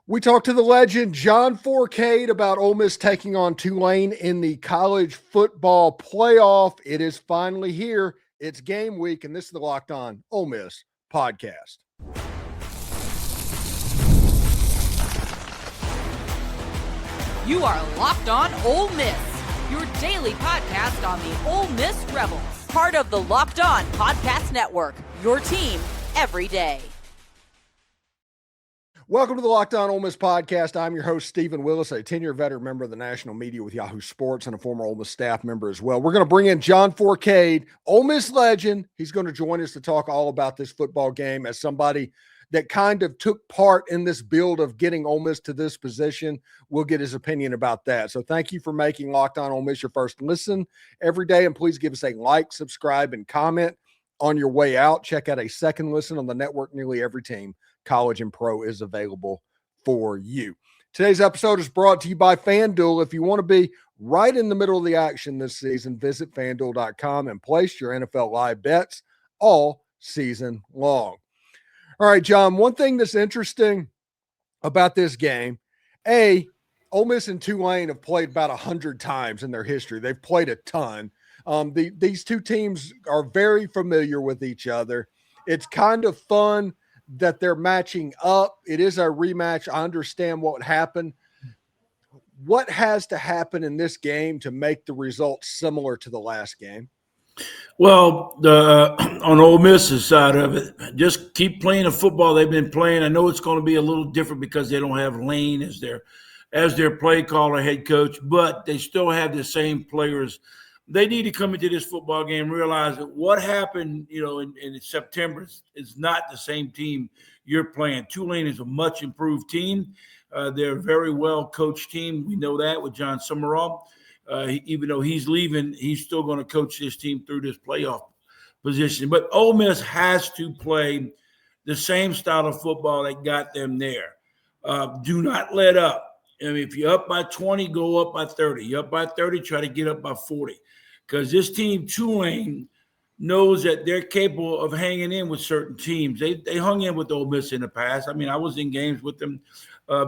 We talked to the legend John Fourcade about Ole Miss taking on Tulane in the college football playoff. It is finally here. It's game week, and this is the Locked On Ole Miss podcast. You are Locked On Ole Miss, your daily podcast on the Ole Miss Rebels. Part of the Locked On Podcast Network, your team every day. Welcome to the Locked On Ole Miss podcast. I'm your host, Stephen Willis, a 10-year veteran member of the national media with Yahoo Sports and a former Ole Miss staff member as well. We're going to bring in John Fourcade, Ole Miss legend. He's going to join us to talk all about this football game as somebody that kind of took part in this build of getting Ole Miss to this position. We'll get his opinion about that. So thank you for making Locked On Ole Miss your first listen every day. And please give us a like, subscribe, and comment on your way out. Check out a second listen on the network. Nearly every team, college and pro, is available for you. Today's episode is brought to you by FanDuel. If you want to be right in the middle of the action this season, visit FanDuel.com and place your NFL live bets all season long. All right, John, one thing that's interesting about this game, Ole Miss and Tulane have played about 100 times in their history. They've played a ton. These two teams are very familiar with each other. It's kind of fun that they're matching up. It is a rematch. I understand what happened. What has to happen in this game to make the results similar to the last game? Well, on Ole Miss's side of it, just keep playing the football they've been playing. I know it's going to be a little different because they don't have Lane as their play caller, head coach, but they still have the same players. They need to come into this football game, realize that what happened, in September is not the same team you're playing. Tulane is a much improved team. They're a very well coached team. We know that with John Sumrall. Even though he's leaving, he's still going to coach this team through this playoff position. But Ole Miss has to play the same style of football that got them there. Do not let up. I mean, if you're up by 20, go up by 30. You're up by 30, try to get up by 40. Because this team, Tulane, knows that they're capable of hanging in with certain teams. They hung in with Ole Miss in the past. I mean, I was in games with them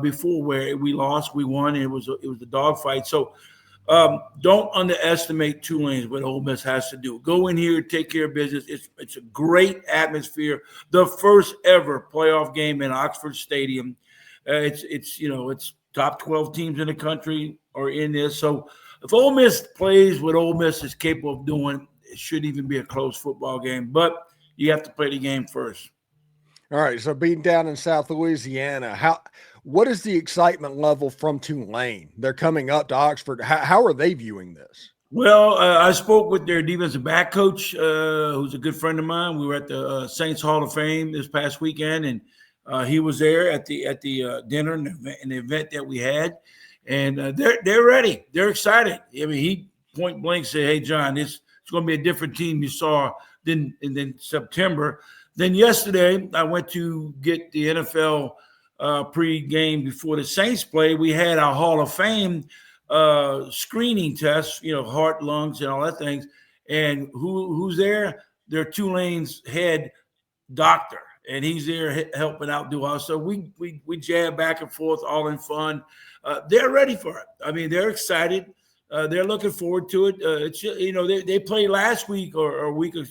before where we lost, we won, and it was a dogfight. So don't underestimate Tulane, what Ole Miss has to do. Go in here, take care of business. It's a great atmosphere. The first ever playoff game in Oxford Stadium. It's top 12 teams in the country are in this. So if Ole Miss plays what Ole Miss is capable of doing, it shouldn't even be a close football game. But you have to play the game first. All right, so being down in South Louisiana, what is the excitement level from Tulane? They're coming up to Oxford. How are they viewing this? Well, I spoke with their defensive back coach, who's a good friend of mine. We were at the Saints Hall of Fame this past weekend, and he was there at the dinner and the event that we had. And they're ready. They're excited. I mean, he point blank said, "Hey, John, it's going to be a different team you saw than September." Then yesterday, I went to get the NFL pre-game before the Saints play. We had our Hall of Fame screening tests, heart, lungs, and all that things. And who's there? They're Tulane's head doctor, and he's there helping out do all. So we jab back and forth, all in fun. They're ready for it. I mean, they're excited. They're looking forward to it. They played last week or a week or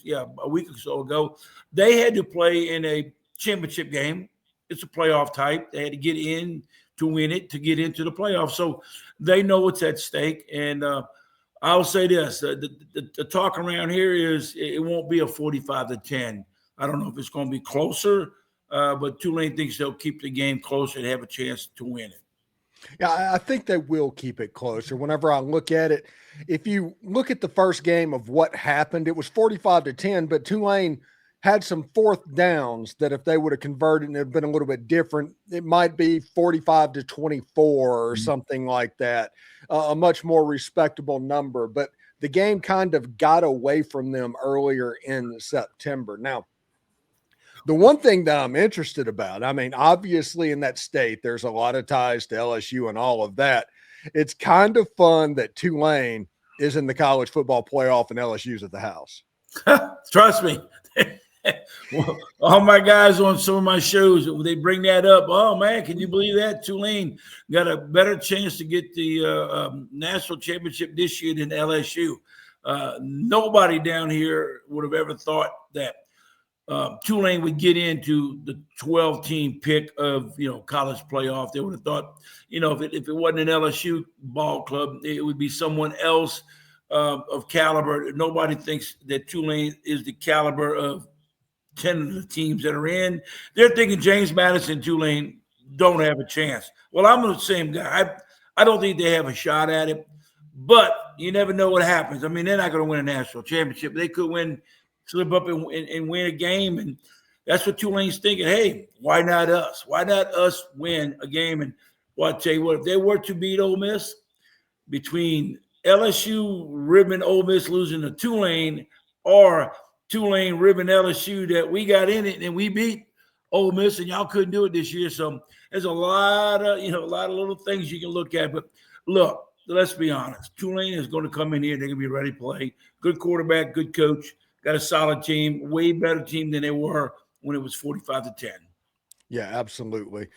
so ago. They had to play in a championship game. It's a playoff type. They had to get in to win it to get into the playoffs. So they know what's at stake. And I'll say this: the talk around here is it won't be a 45-10. I don't know if it's going to be closer, but Tulane thinks they'll keep the game closer and have a chance to win it. Yeah, I think they will keep it closer. Whenever I look at it, if you look at the first game of what happened, it was 45-10, but Tulane had some fourth downs that if they would have converted and it had been a little bit different, it might be 45-24 or something like that, a much more respectable number. But the game kind of got away from them earlier in September. Now, the one thing that I'm interested about, I mean, obviously in that state, there's a lot of ties to LSU and all of that. It's kind of fun that Tulane is in the college football playoff and LSU's at the house. Trust me. Well, all my guys on some of my shows, they bring that up. Oh, man, can you believe that? Tulane got a better chance to get the national championship this year than LSU. Nobody down here would have ever thought that Tulane would get into the 12-team pick of, college playoff. They would have thought, if it wasn't an LSU ball club, it would be someone else of caliber. Nobody thinks that Tulane is the caliber of 10 of the teams that are in. They're thinking James Madison, Tulane don't have a chance. Well, I'm the same guy. I don't think they have a shot at it, but you never know what happens. I mean, they're not going to win a national championship. They could slip up and win a game, and that's what Tulane's thinking. Hey, why not us? Why not us win a game? And well, I'll tell you what, if they were to beat Ole Miss, between LSU ribbing Ole Miss losing to Tulane, or Tulane ribbing LSU that we got in it and we beat Ole Miss and y'all couldn't do it this year. So there's a lot of little things you can look at. But look, let's be honest. Tulane is going to come in here. They're going to be ready to play. Good quarterback, good coach, got a solid team, way better team than they were when it was 45-10. Yeah, absolutely.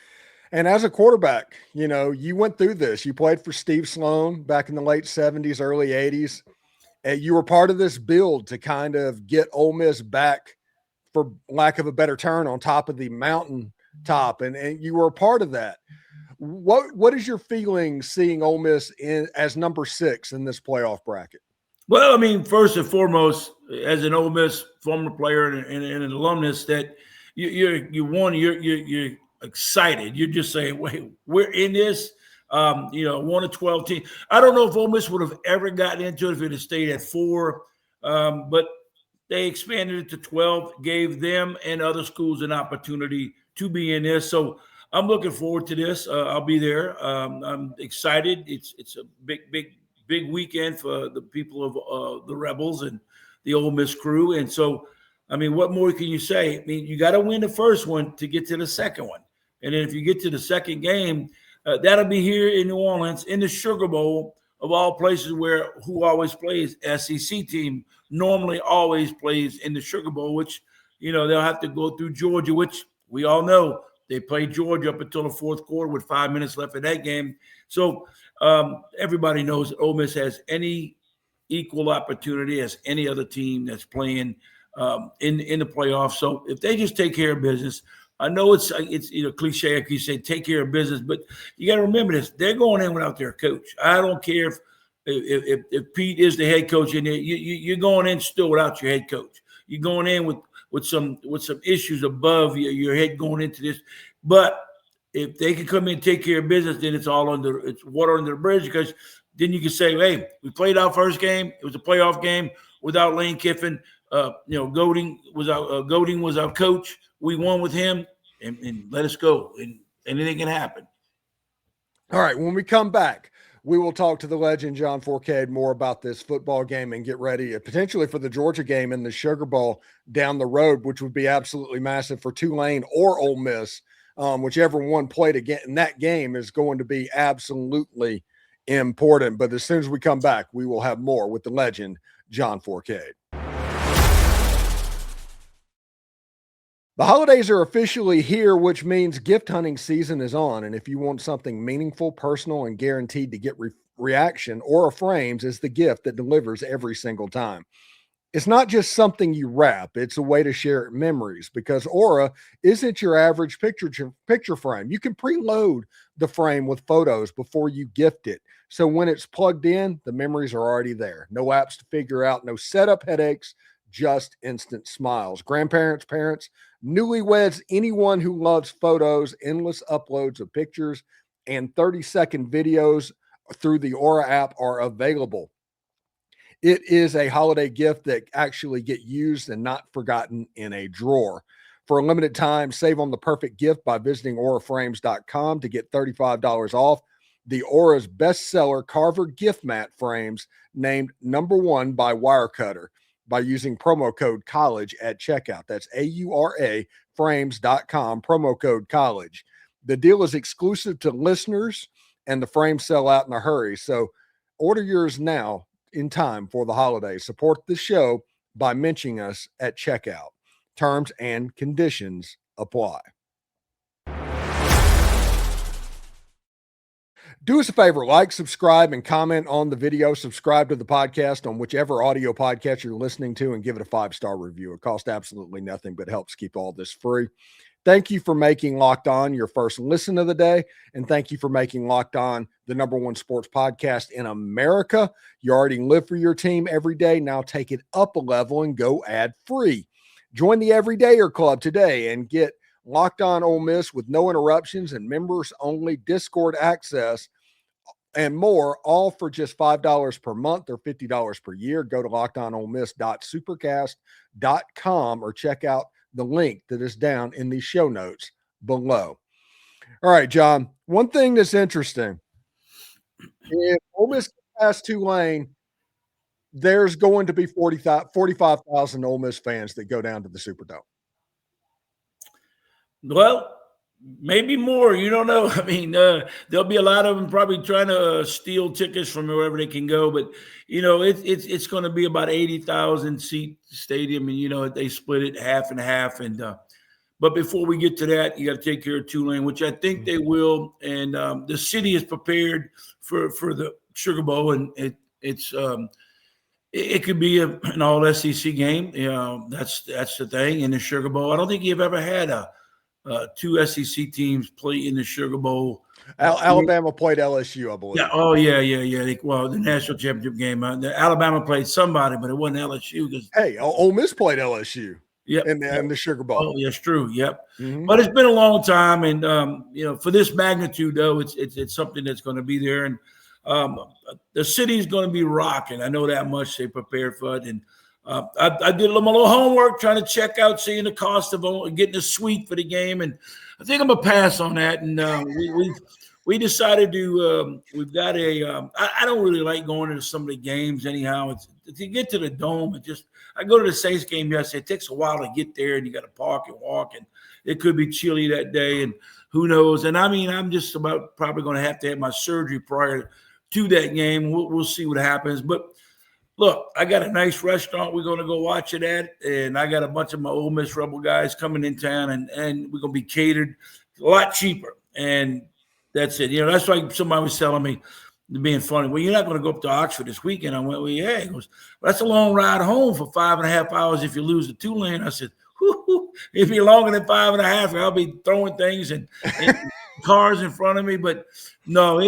And as a quarterback, you went through this. You played for Steve Sloan back in the late 70s, early 80s. You were part of this build to kind of get Ole Miss back, for lack of a better term, on top of the mountain top. And you were a part of that. What is your feeling seeing Ole Miss as number 6 in this playoff bracket? Well, I mean, first and foremost, as an Ole Miss former player and an alumnus, that you're excited. You're just saying, wait, we're in this. 1 of 12 teams. I don't know if Ole Miss would have ever gotten into it if it had stayed at 4, but they expanded it to 12, gave them and other schools an opportunity to be in this. So I'm looking forward to this. I'll be there. I'm excited. It's a big weekend for the people of the Rebels and the Ole Miss crew. And so, I mean, what more can you say? I mean, you got to win the first one to get to the second one. And then if you get to the second game, that'll be here in New Orleans in the Sugar Bowl, of all places, where who always plays SEC team normally always plays in the Sugar Bowl, which, they'll have to go through Georgia, which we all know they played Georgia up until the fourth quarter with 5 minutes left in that game. So everybody knows that Ole Miss has any equal opportunity as any other team that's playing in the playoffs. So if they just take care of business, I know it's cliche, like you say, take care of business, but you got to remember this: they're going in without their coach. I don't care if Pete is the head coach in there. You're going in still without your head coach. You're going in with some issues above your head going into this. But if they can come in and take care of business, then it's water under the bridge, because then you can say, hey, we played our first game. It was a playoff game without Lane Kiffin. Golding was our coach. We won with him, and let us go, and anything can happen. All right, when we come back, we will talk to the legend John Fourcade more about this football game and get ready potentially for the Georgia game in the Sugar Bowl down the road, which would be absolutely massive for Tulane or Ole Miss. Whichever one played again in that game is going to be absolutely important. But as soon as we come back, we will have more with the legend John Fourcade. The holidays are officially here, which means gift hunting season is on. And if you want something meaningful, personal, and guaranteed to get reaction, Aura Frames is the gift that delivers every single time. It's not just something you wrap. It's a way to share memories, because Aura isn't your average picture frame. You can preload the frame with photos before you gift it. So when it's plugged in, the memories are already there. No apps to figure out, no setup headaches, just instant smiles. Grandparents, parents, newlyweds, anyone who loves photos, endless uploads of pictures, and 30-second videos through the Aura app are available. It is a holiday gift that actually get used and not forgotten in a drawer. For a limited time, save on the perfect gift by visiting auraframes.com to get $35 off the Aura's bestseller Carver gift mat frames, named #1 by Wirecutter, by using promo code COLLEGE at checkout. That's AURA frames.com, promo code COLLEGE. The deal is exclusive to listeners, and the frames sell out in a hurry. So order yours now in time for the holidays. Support the show by mentioning us at checkout. Terms and conditions apply. Do us a favor, like, subscribe, and comment on the video. Subscribe to the podcast on whichever audio podcast you're listening to and give it a 5-star review. It costs absolutely nothing, but helps keep all this free. Thank you for making Locked On your first listen of the day. And thank you for making Locked On the #1 sports podcast in America. You already live for your team every day. Now take it up a level and go ad free. Join the Everydayer Club today and get Locked On Ole Miss with no interruptions and members only Discord access and more, all for just $5 per month or $50 per year. Go to lockedonolemiss.supercast.com or check out the link that is down in the show notes below. All right, John, one thing that's interesting, if Ole Miss gets past Tulane, there's going to be 45,000 Ole Miss fans that go down to the Superdome. Well, maybe more. You don't know. I mean, there'll be a lot of them probably trying to steal tickets from wherever they can go. But, it's going to be about 80,000 seat stadium. And, they split it half and half. And but before we get to that, you got to take care of Tulane, which I think they will. And the city is prepared for the Sugar Bowl. And it could be an all SEC game. That's the thing in the Sugar Bowl. I don't think you've ever had two SEC teams play in the Sugar Bowl. Alabama played LSU, I believe. Yeah. Oh, yeah. The national championship game. Alabama played somebody, but it wasn't LSU. Hey, Ole Miss played LSU. Yep. In the Sugar Bowl. Oh, yes, true. Yep. Mm-hmm. But it's been a long time, and for this magnitude, though, it's something that's going to be there, and the city's going to be rocking. I know that much. They prepared for it, and I did my little homework trying to check out, seeing the cost of getting a suite for the game, and I think I'm gonna pass on that. And we decided to we've got I don't really like going to some of the games anyhow. It's to get to the dome. I go to the Saints game yesterday. It takes a while to get there, and you got to park and walk, and it could be chilly that day, and who knows. And I mean, I'm just about probably going to have my surgery prior to that game. We'll see what happens, but. Look, I got a nice restaurant we're going to go watch it at, and I got a bunch of my Ole Miss Rebel guys coming in town, and we're going to be catered a lot cheaper, and that's it. That's like somebody was telling me, being funny, well, you're not going to go up to Oxford this weekend. I went, well, yeah. He goes, well, that's a long ride home for 5.5 hours if you lose to Tulane. I said, if you're longer than 5.5, I'll be throwing things and cars in front of me. But no,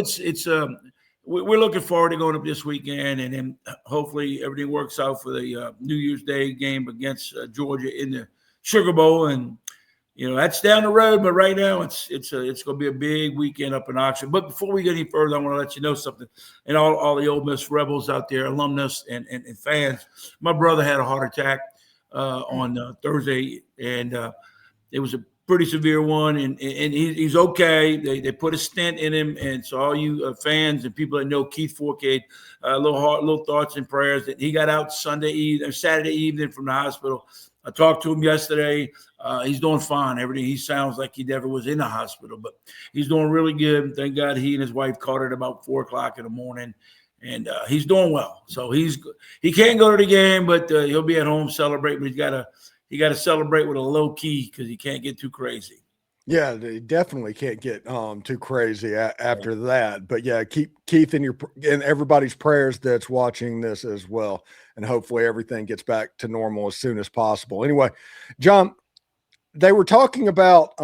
we're looking forward to going up this weekend, and then hopefully everything works out for the New Year's Day game against Georgia in the Sugar Bowl. And that's down the road, but right now it's going to be a big weekend up in Oxford. But before we get any further, I want to let you know something, and all the Ole Miss Rebels out there, alumnus and fans. My brother had a heart attack on Thursday, and it was a pretty severe one, and he's okay. They put a stent in him, and so all you fans and people that know Keith Fourcade, little thoughts and prayers that he got out Saturday evening from the hospital. I talked to him yesterday. He's doing fine. Everything. He sounds like he never was in the hospital, but he's doing really good. Thank God he and his wife caught it about 4:00 in the morning, and he's doing well. So he can't go to the game, but he'll be at home celebrating. He got to celebrate with a low key because he can't get too crazy. Yeah, they definitely can't get too crazy after that. But yeah, keep Keith in everybody's prayers that's watching this as well, and hopefully everything gets back to normal as soon as possible. Anyway, John, they were talking about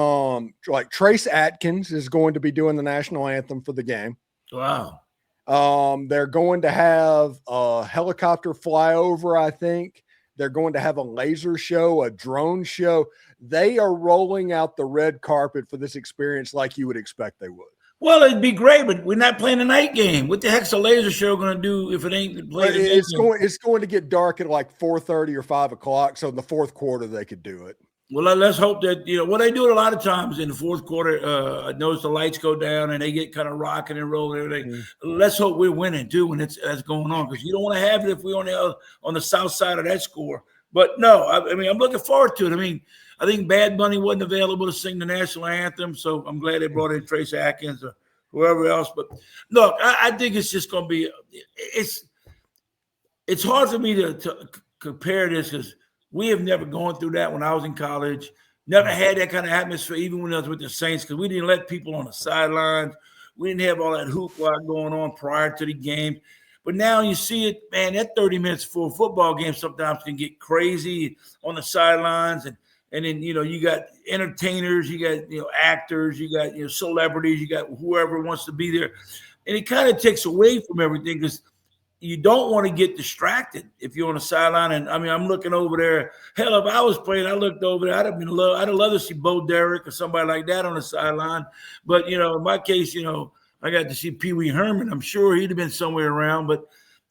like Trace Atkins is going to be doing the national anthem for the game. Wow. They're going to have a helicopter flyover, I think. They're going to have a laser show, a drone show. They are rolling out the red carpet for this experience like you would expect they would. Well, it'd be great, but we're not playing a night game. What the heck's a laser show going to do if it ain't playing? It's going to get dark at like 4:30 or 5 o'clock. So in the fourth quarter, they could do it. Well, let's hope that, what they do it a lot of times in the fourth quarter, I notice the lights go down and they get kind of rocking and rolling and everything. Mm-hmm. Let's hope we're winning too when that's going on, because you don't want to have it if we're on the south side of that score. But no, I mean, I'm looking forward to it. I mean, I think Bad Bunny wasn't available to sing the national anthem, so I'm glad they brought in Trace Atkins or whoever else. But look, I think it's just going to be – it's hard for me to compare this because We have never gone through that when I was in college. Never had that kind of atmosphere, even when I was with the Saints, because we didn't let people on the sidelines. We didn't have all that hoopla going on prior to the game. But now you see it, man, that 30 minutes for a football game sometimes can get crazy on the sidelines. And then, you got entertainers, you got, actors, you got, celebrities, you got whoever wants to be there. And it kind of takes away from everything because you don't want to get distracted if you're on the sideline. And I'm looking over there. Hell, if I was playing, I looked over there. I'd have loved to see Bo Derek or somebody like that on the sideline. But in my case, I got to see Pee Wee Herman. I'm sure he'd have been somewhere around. But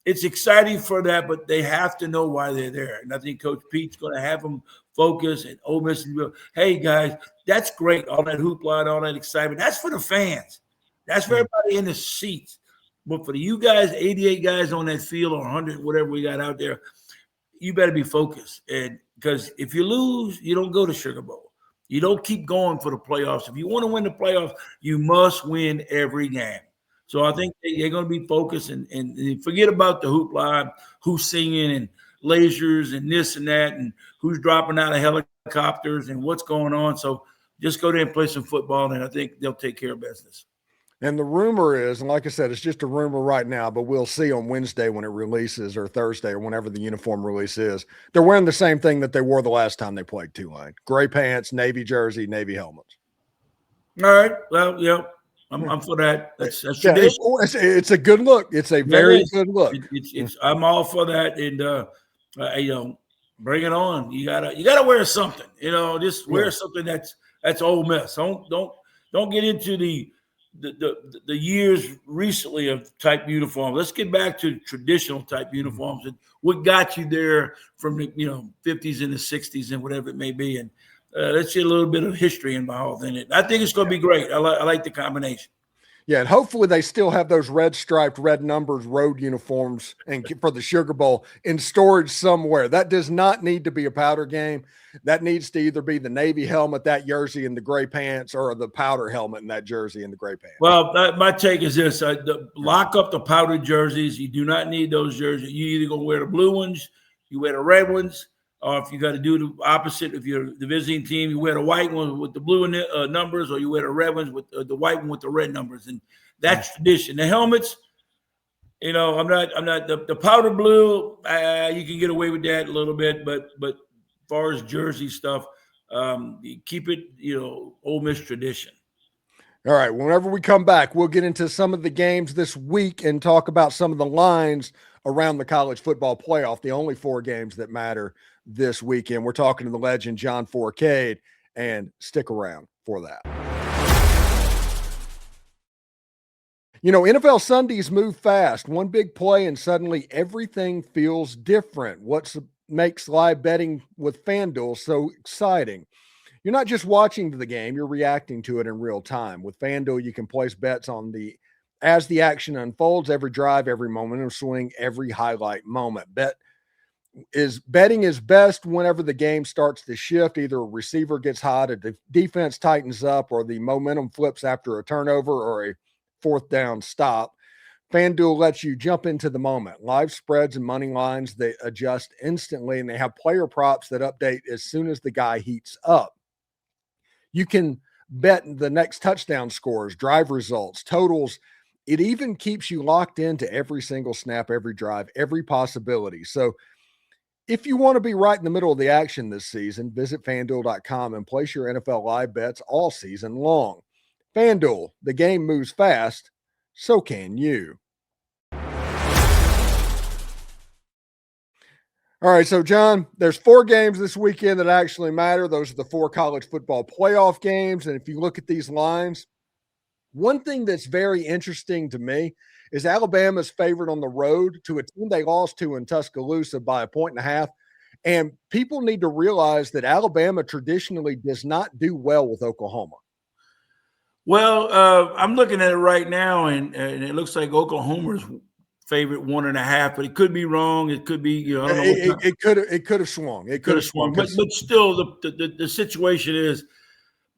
it's exciting for that. But they have to know why they're there. And I think Coach Pete's going to have them focus and Ole Miss. Hey guys, that's great. All that hoopla and all that excitement. That's for the fans. That's for everybody in the seats. But for you guys, 88 guys on that field or 100, whatever we got out there, you better be focused. And because if you lose, you don't go to Sugar Bowl. You don't keep going for the playoffs. If you want to win the playoffs, you must win every game. So I think they're going to be focused and forget about the hoopla, who's singing and lasers and this and that and who's dropping out of helicopters and what's going on. So just go there and play some football, and I think they'll take care of business. And the rumor is, and like I said, it's just a rumor right now, but we'll see on Wednesday when it releases or Thursday or whenever the uniform release is. They're wearing the same thing that they wore the last time they played Tulane. Gray pants, Navy jersey, Navy helmets. All right. Well, yeah, I'm for that. That's tradition. It's a good look. It's a very good look. I'm all for that. And, bring it on. You gotta wear something, just wear something that's Ole Miss. Don't get into the years recently of type uniforms. Let's get back to traditional type uniforms and what got you there from the 50s and the 60s and whatever it may be. And let's get a little bit of history involved in it. I think it's going to be great. I like the combination. Yeah, and hopefully they still have those red striped, red numbers road uniforms and for the Sugar Bowl in storage somewhere. That does not need to be a powder game. That needs to either be the Navy helmet, that jersey, and the gray pants, or the powder helmet and that jersey and the gray pants. Well, my take is this: lock up the powder jerseys. You do not need those jerseys. You either go wear the blue ones, you wear the red ones, or if you got to do the opposite, if you're the visiting team, you wear the white one with the blue numbers, or you wear the red ones with the white one with the red numbers, and that's tradition. The helmets, I'm not the powder blue. You can get away with that a little bit, but as far as jersey stuff, you keep it, Ole Miss tradition. All right. Whenever we come back, we'll get into some of the games this week and talk about some of the lines around the college football playoff, the only 4 games that matter this weekend. We're talking to the legend, John Fourcade, and stick around for that. NFL Sundays move fast. One big play and suddenly everything feels different. What makes live betting with FanDuel so exciting? You're not just watching the game, you're reacting to it in real time. With FanDuel, you can place bets on as the action unfolds, every drive, every momentum swing, every highlight moment. Betting is best whenever the game starts to shift. Either a receiver gets hot, a defense tightens up, or the momentum flips after a turnover or a 4th down stop. FanDuel lets you jump into the moment. Live spreads and money lines, they adjust instantly, and they have player props that update as soon as the guy heats up. You can bet the next touchdown scores, drive results, totals. It even keeps you locked into every single snap, every drive, every possibility. So if you want to be right in the middle of the action this season, visit FanDuel.com and place your NFL live bets all season long. FanDuel, the game moves fast, so can you. All right, so John, there's 4 games this weekend that actually matter. Those are the 4 college football playoff games. And if you look at these lines, one thing that's very interesting to me is Alabama's favored on the road to a team they lost to in Tuscaloosa by 1.5. And people need to realize that Alabama traditionally does not do well with Oklahoma. Well, I'm looking at it right now, and it looks like Oklahoma's favorite 1.5, but it could be wrong. It could be, I don't know. It could have swung. It could have swung. But still, the situation is,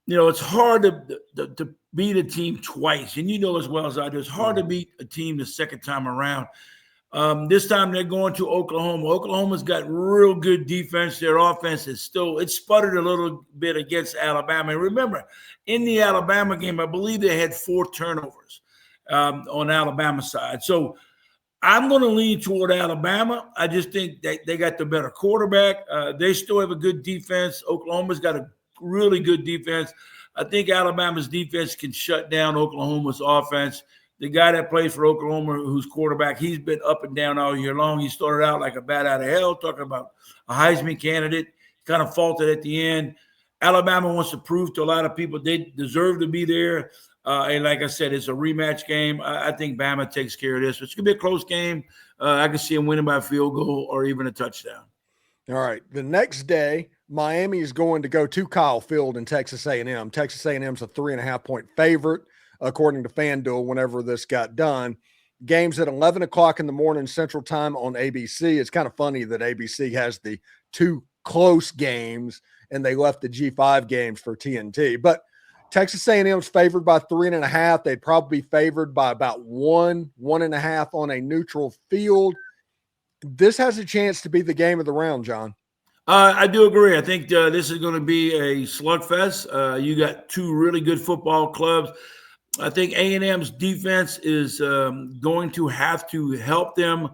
it's hard to beat a team twice, and as well as I do, it's hard to beat a team the second time around. This time they're going to Oklahoma. Oklahoma's got real good defense. Their offense is it sputtered a little bit against Alabama. And remember, in the Alabama game, I believe they had 4 turnovers on Alabama's side. So I'm going to lean toward Alabama. I just think they got the better quarterback. They still have a good defense. Oklahoma's got a really good defense. I think Alabama's defense can shut down Oklahoma's offense. The guy that plays for Oklahoma, who's quarterback, he's been up and down all year long. He started out like a bat out of hell, talking about a Heisman candidate. Kind of faltered at the end. Alabama wants to prove to a lot of people they deserve to be there. And like I said, it's a rematch game. I think Bama takes care of this. It's going to be a close game. I can see them winning by a field goal or even a touchdown. All right. The next day, Miami is going to go to Kyle Field in Texas A&M. Texas A&M's a 3.5-point favorite, according to FanDuel, whenever this got done. Games at 11 o'clock in the morning Central Time on ABC. It's kind of funny that ABC has the 2 close games and they left the G5 games for TNT. But Texas A&M's favored by 3.5. They'd probably be favored by about 1.5 on a neutral field. This has a chance to be the game of the round, John. I do agree. I think this is going to be a slugfest. You got 2 really good football clubs. I think A&M's defense is going to have to help them,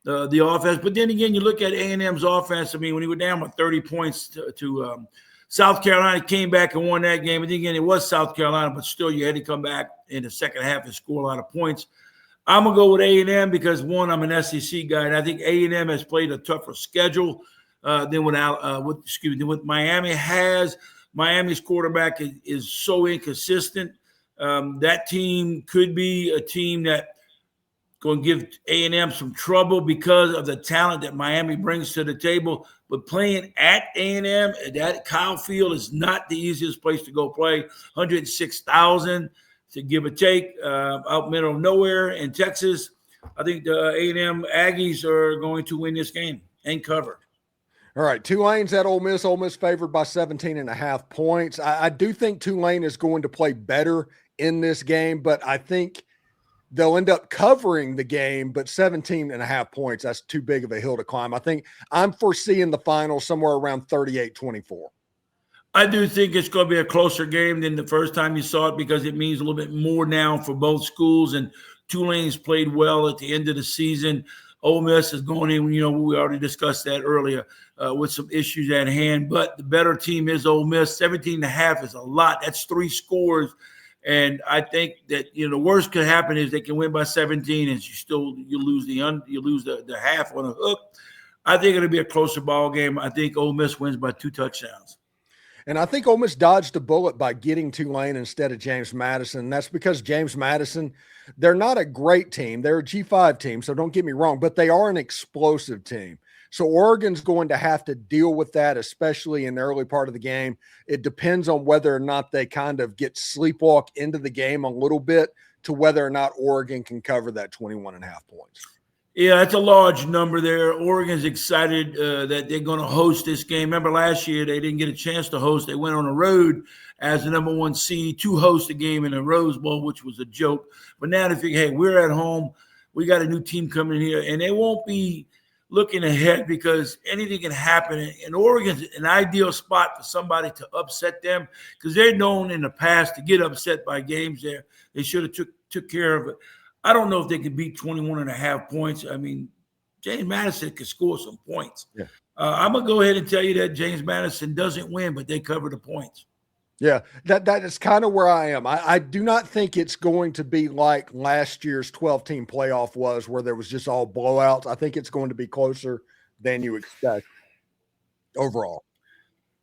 the offense. But then again, you look at A&M's offense. I mean, when he went down with 30 points to South Carolina, came back and won that game. And then again, it was South Carolina, but still you had to come back in the second half and score a lot of points. I'm going to go with A&M because, one, I'm an SEC guy, and I think A&M has played a tougher schedule than what Miami has. Miami's quarterback is so inconsistent. That team could be a team that going to give A&M some trouble because of the talent that Miami brings to the table. But playing at A&M, that Kyle Field is not the easiest place to go play. 106,000 to give or take out middle of nowhere in Texas. I think the A&M Aggies are going to win this game and cover. All right, Tulane's at Ole Miss. Ole Miss favored by 17.5 points. I do think Tulane is going to play better in this game, but I think they'll end up covering the game, but 17.5 points, that's too big of a hill to climb. I think I'm foreseeing the final somewhere around 38-24. I do think it's going to be a closer game than the first time you saw it because it means a little bit more now for both schools, and Tulane's played well at the end of the season. Ole Miss is going in, we already discussed that earlier, with some issues at hand, but the better team is Ole Miss. 17.5 is a lot. That's 3 scores. And I think that the worst could happen is they can win by 17, and you lose the half on a hook. I think it'll be a closer ball game. I think Ole Miss wins by 2 touchdowns. And I think Ole Miss dodged a bullet by getting Tulane instead of James Madison. That's because James Madison, they're not a great team. They're a G5 team, so don't get me wrong, but they are an explosive team. So Oregon's going to have to deal with that, especially in the early part of the game. It depends on whether or not they kind of get sleepwalk into the game a little bit to whether or not Oregon can cover that 21.5 points. Yeah, that's a large number there. Oregon's excited that they're going to host this game. Remember last year they didn't get a chance to host. They went on the road as the number 1 seed to host a game in the Rose Bowl, which was a joke. But now they figure, hey, we're at home. We got a new team coming here, and they won't be looking ahead because anything can happen. And Oregon's an ideal spot for somebody to upset them because they're known in the past to get upset by games there. They should have took care of it. I don't know if they could beat 21.5 points. I mean, James Madison could score some points. Yeah. I'm going to go ahead and tell you that James Madison doesn't win, but they cover the points. Yeah, that is kind of where I am. I do not think it's going to be like last year's 12-team playoff was where there was just all blowouts. I think it's going to be closer than you expect overall.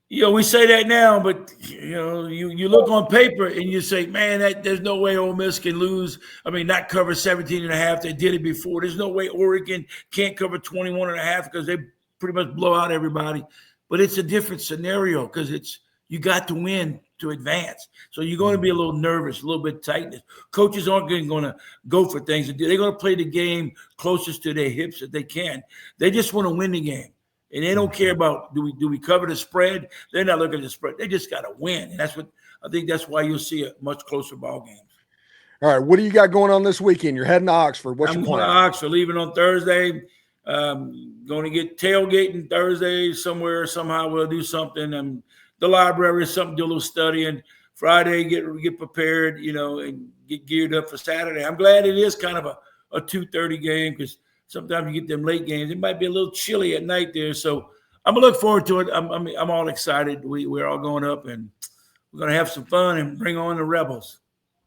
We say that now, but you look on paper and you say, man, there's no way Ole Miss can lose. I mean, not cover 17.5. They did it before. There's no way Oregon can't cover 21.5 because they pretty much blow out everybody. But it's a different scenario because you got to win to advance. So you're going to be a little nervous, a little bit tightness. Coaches aren't going to go for things. They're going to play the game closest to their hips as they can. They just want to win the game. And they don't care about do we cover the spread. They're not looking at the spread. They just got to win. And that's why you'll see a much closer ball game. All right. What do you got going on this weekend? You're heading to Oxford. What's I'm your going to plan? Oxford, leaving on Thursday. Going to get tailgating Thursday somewhere. Somehow we'll do something. The library, something, do a little studying. Friday, get prepared, and get geared up for Saturday. I'm glad it is kind of a 2:30 game, because sometimes you get them late games. It might be a little chilly at night there. So I'm going to look forward to it. I'm all excited. We're all going up, and we're going to have some fun and bring on the Rebels.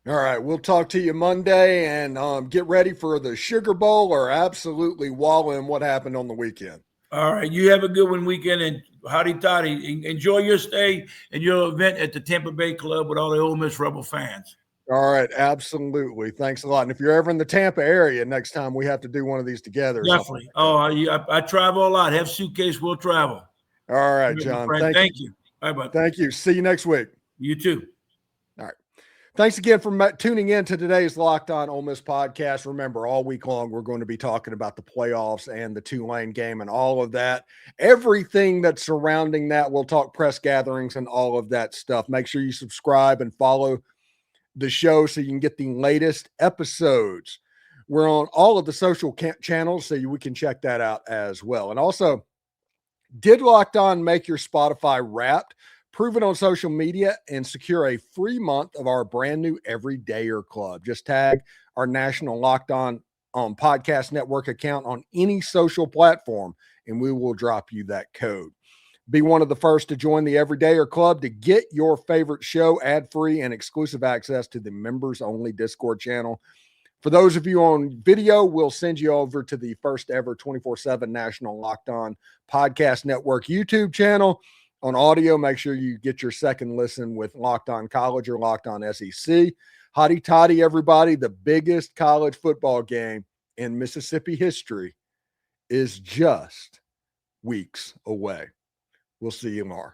All right. We'll talk to you Monday, and get ready for the Sugar Bowl or absolutely wallow in what happened on the weekend. All right. You have a good weekend, and howdy toddy. Enjoy your stay and your event at the Tampa Bay Club with all the Ole Miss Rebel fans. All right. Absolutely. Thanks a lot. And if you're ever in the Tampa area next time, we have to do one of these together. Definitely. Oh, I travel a lot. Have suitcase, we'll travel. All right, John. Thank you. Bye-bye. Thank you. See you next week. You too. All right. Thanks again for tuning in to today's Locked On Ole Miss podcast. Remember, all week long, we're going to be talking about the playoffs and the Tulane game and all of that. Everything that's surrounding that. We'll talk press gatherings and all of that stuff. Make sure you subscribe and follow the show so you can get the latest episodes. We're on all of the social channels, so we can check that out as well. And also, did Locked On make your Spotify Wrapped? Prove it on social media and secure a free month of our brand new Everydayer Club. Just tag our national Locked On Podcast Network account on any social platform, and we will drop you that code. Be one of the first to join the Everydayer Club to get your favorite show ad-free and exclusive access to the members-only Discord channel. For those of you on video, we'll send you over to the first ever 24/7 national Locked On Podcast Network YouTube channel. On audio, make sure you get your second listen with Locked On College or Locked On SEC. Hotty toddy, everybody. The biggest college football game in Mississippi history is just weeks away. We'll see you tomorrow.